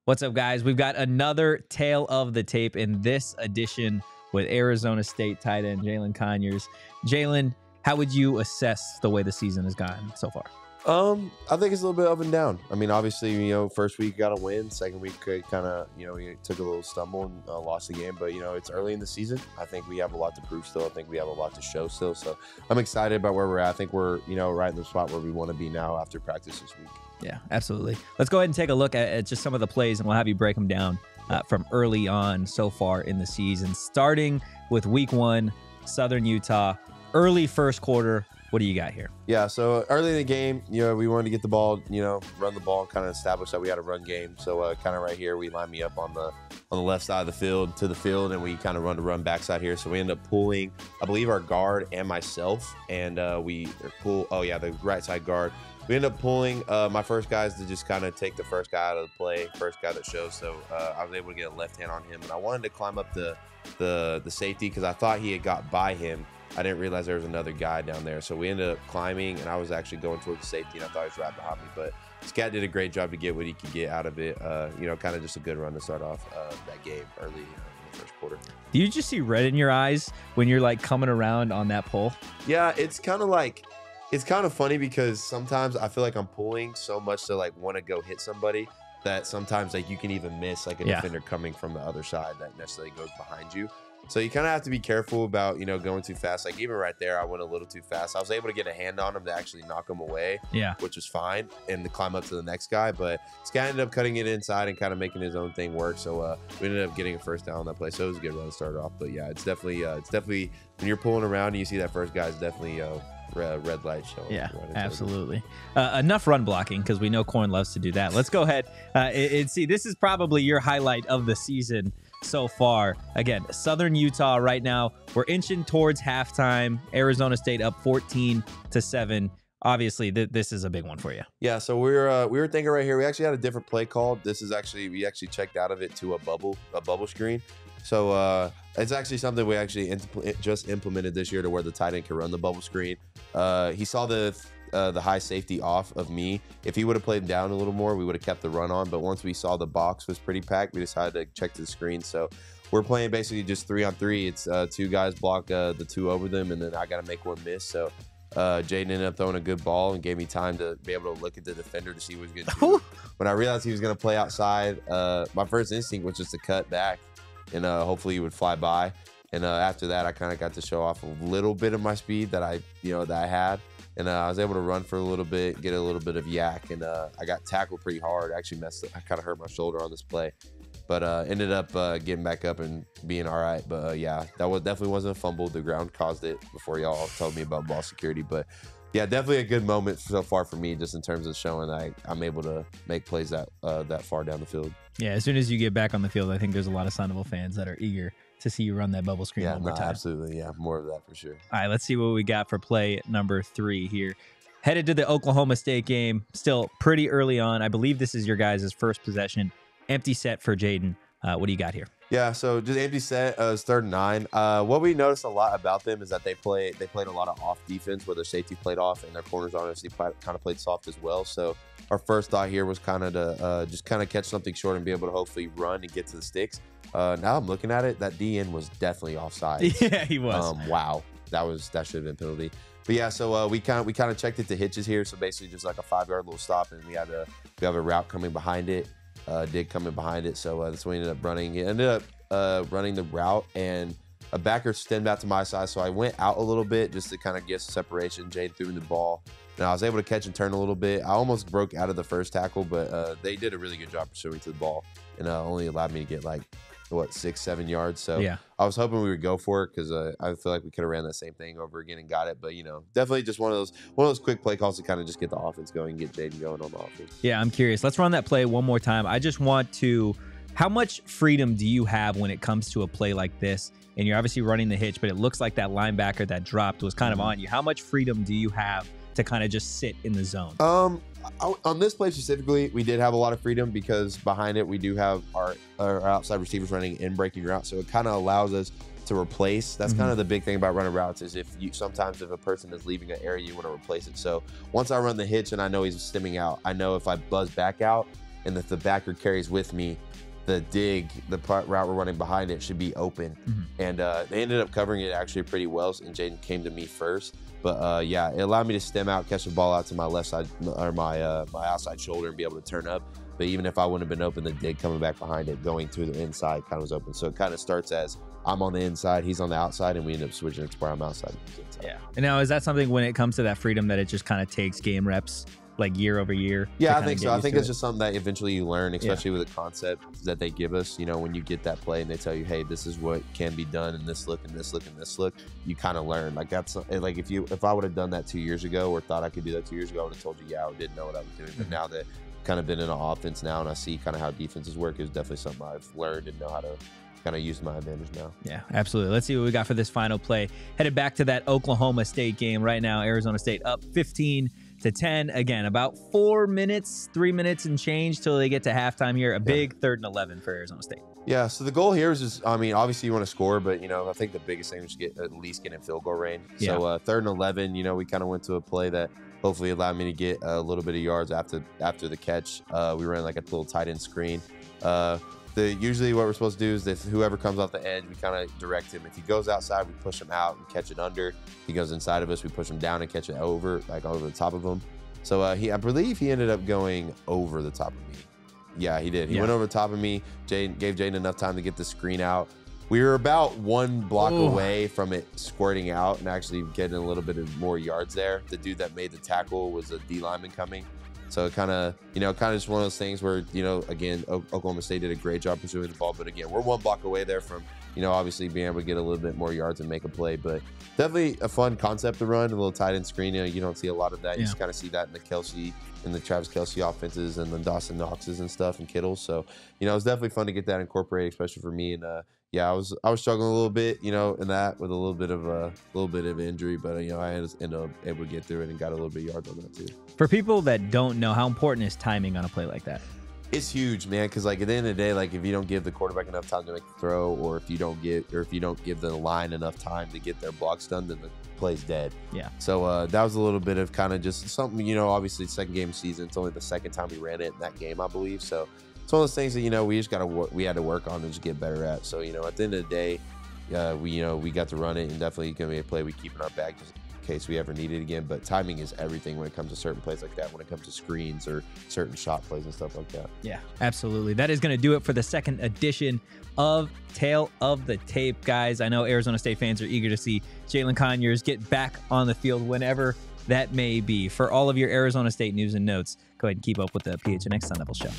What's up, guys? We've got another tale of the tape in this edition with Arizona State tight end Jalin Conyers. Jalin, how would you assess the way the season has gone so far? I think it's a little bit up and down. I mean, obviously, first week got a win. Second week could kind of, we took a little stumble and lost the game. But, it's early in the season. I think we have a lot to prove still. I think we have a lot to show still. So I'm excited about where we're at. I think we're, right in the spot where we want to be now after practice this week. Yeah, absolutely. Let's go ahead and take a look at just some of the plays, and we'll have you break them down from early on so far in the season. Starting with week 1, Southern Utah, early first quarter. What do you got here? Yeah, so early in the game, we wanted to get the ball, run the ball, kind of establish that we had a run game. So kind of right here, we line me up on the left side of the field to the field, and we kind of run backside here. So we end up pulling, I believe, our guard and myself, and we pull, the right side guard. We end up pulling my first guys to just kind of take the first guy out of the play, first guy that shows. So I was able to get a left hand on him, and I wanted to climb up the safety because I thought he had got by him. I didn't realize there was another guy down there. So we ended up climbing, and I was actually going towards the safety, and I thought he was right behind me. But this cat did a great job to get what he could get out of it. Kind of just a good run to start off that game early in the first quarter. Do you just see red in your eyes when you're like coming around on that pull? Yeah, it's kind of funny because sometimes I feel like I'm pulling so much to like want to go hit somebody that sometimes like you can even miss like a defender coming from the other side that necessarily goes behind you. So you kind of have to be careful about, going too fast. Like even right there, I went a little too fast. I was able to get a hand on him to actually knock him away, which was fine, and to climb up to the next guy. But this guy ended up cutting it inside and kind of making his own thing work. So we ended up getting a first down on that play. So it was a good run to start off. But yeah, it's definitely when you're pulling around and you see that first guy, it's definitely red light showing. Yeah, absolutely. Enough run blocking because we know Corn loves to do that. Let's go ahead and see. This is probably your highlight of the season so far. Again, Southern Utah right now, we're inching towards halftime. Arizona State up 14-7. Obviously, this is a big one for you. Yeah, so we were thinking right here. We actually had a different play called. This is actually we checked out of it to a bubble screen. So it's actually something we actually just implemented this year to where the tight end can run the bubble screen. He saw the high safety off of me. If he would have played down a little more, we would have kept the run on. But once we saw the box was pretty packed, we decided to check to the screen. So we're playing basically just 3-on-3. It's 2 guys block the 2 over them, and then I got to make 1 miss. So Jaden ended up throwing a good ball and gave me time to be able to look at the defender to see what he was going to do. When I realized he was going to play outside, my first instinct was just to cut back, and hopefully he would fly by. And after that, I kind of got to show off a little bit of my speed that I had. And I was able to run for a little bit, get a little bit of yak, and I got tackled pretty hard. I actually I kind of hurt my shoulder on this play, but ended up getting back up and being all right. But that definitely wasn't a fumble. The ground caused it before y'all told me about ball security. But yeah, definitely a good moment so far for me, just in terms of showing that I'm able to make plays that far down the field. Yeah, as soon as you get back on the field, I think there's a lot of Sun Devil fans that are eager to see you run that bubble screen one more time. Absolutely. Yeah, more of that for sure. All right, let's see what we got for play number 3 here. Headed to the Oklahoma State game, still pretty early on. I believe this is your guys' first possession. Empty set for Jaden. What do you got here? Yeah, so just empty set. It's 3rd and 9. What we noticed a lot about them is that they played a lot of off defense where their safety played off and their corners honestly kind of played soft as well. So our first thought here was kind of to just kind of catch something short and be able to hopefully run and get to the sticks. Now I'm looking at it, that DN was definitely offside. Yeah, he was. Wow, that should have been penalty. But yeah, so we kind of checked it to hitches here. So basically just like a 5-yard little stop, and we have a route coming behind it. Dig coming behind it, so that's what we ended up running. It ended up running the route, and a backer stemmed out to my side, so I went out a little bit just to kind of get some separation. Jade threw me the ball, and I was able to catch and turn a little bit. I almost broke out of the first tackle, but they did a really good job pursuing to the ball, and only allowed me to get 6-7 yards. So yeah, I was hoping we would go for it because I feel like we could have ran that same thing over again and got it. But definitely just one of those quick play calls to kind of just get the offense going and get Jaden going on the offense. Yeah, I'm curious. Let's run that play one more time. I just want to. How much freedom do you have when it comes to a play like this? And you're obviously running the hitch, but it looks like that linebacker that dropped was kind of on you. How much freedom do you have to kind of just sit in the zone? On this play specifically, we did have a lot of freedom because behind it we do have our outside receivers running in breaking routes, so it kind of allows us to replace. That's kind of the big thing about running routes is if a person is leaving an area, you want to replace it. So once I run the hitch and I know he's stemming out, I know if I buzz back out and if the backer carries with me, the dig, the route we're running behind it should be open. And they ended up covering it actually pretty well, and Jaden came to me first. But yeah, it allowed me to stem out, catch the ball out to my left side or my outside shoulder and be able to turn up. But even if I wouldn't have been open, the dig coming back behind it, going through the inside kind of was open. So it kind of starts as I'm on the inside, he's on the outside, and we end up switching it to where I'm outside. Yeah. And now, is that something when it comes to that freedom that it just kind of takes game reps, like year over year? Yeah, I think so. I think it's just something that eventually you learn, especially with the concept that they give us. You know, when you get that play and they tell you, hey, this is what can be done in this look and this look and this look, you kind of learn. Like that's like if I would have done that 2 years ago or thought I could do that 2 years ago, I would have told you, yeah, I didn't know what I was doing. But now that kind of been in an offense now and I see kind of how defenses work, is definitely something I've learned and know how to kind of use my advantage now. Yeah, absolutely. Let's see what we got for this final play. Headed back to that Oklahoma State game right now. Arizona State up 15-10. Again, about 3 minutes and change till they get to halftime here. A big 3rd and 11 for Arizona State. Yeah, so the goal here is just, I mean, obviously you want to score, but, you know, I think the biggest thing is to at least get in field goal range. So 3rd and 11, you know, we kind of went to a play that hopefully allowed me to get a little bit of yards after the catch. We ran like a little tight end screen. Usually what we're supposed to do is that whoever comes off the edge, we kind of direct him. If he goes outside, we push him out and catch it under. If he goes inside of us, we push him down and catch it over, like over the top of him. So I believe he ended up going over the top of me. Yeah, he did. He went over the top of me. Gave Jaden enough time to get the screen out. We were about 1 block away from it squirting out and actually getting a little bit of more yards there. The dude that made the tackle was a D lineman coming. So it kind of just one of those things where, you know, again, Oklahoma State did a great job pursuing the ball. But again, we're 1 block away there from, you know, obviously being able to get a little bit more yards and make a play. But definitely a fun concept to run, a little tight end screen. You know, you don't see a lot of that. You just kind of see that in the Travis Kelce offenses and the Dawson Knoxes and stuff and Kittles. So, you know, it was definitely fun to get that incorporated, especially for me. And yeah, I was struggling a little bit, you know, in that with a little bit of injury, but you know, I ended up able to get through it and got a little bit of yards on that too. For people that don't know, how important is timing on a play like that? It's huge, man, because like at the end of the day, like if you don't give the quarterback enough time to make the throw, or if you don't give the line enough time to get their blocks done, then the play's dead. Yeah. So that was a little bit of kind of just something, you know, obviously second game of the season. It's only the second time we ran it in that game, I believe. So it's one of those things that, you know, we had to work on and just get better at. So, you know, at the end of the day, we got to run it, and definitely going to be a play we keep in our bag just in case we ever need it again. But timing is everything when it comes to certain plays like that, when it comes to screens or certain shot plays and stuff like that. Yeah, absolutely. That is going to do it for the second edition of Tale of the Tape, guys. I know Arizona State fans are eager to see Jalin Conyers get back on the field whenever that may be. For all of your Arizona State news and notes, go ahead and keep up with the PHNX Sun Devils show.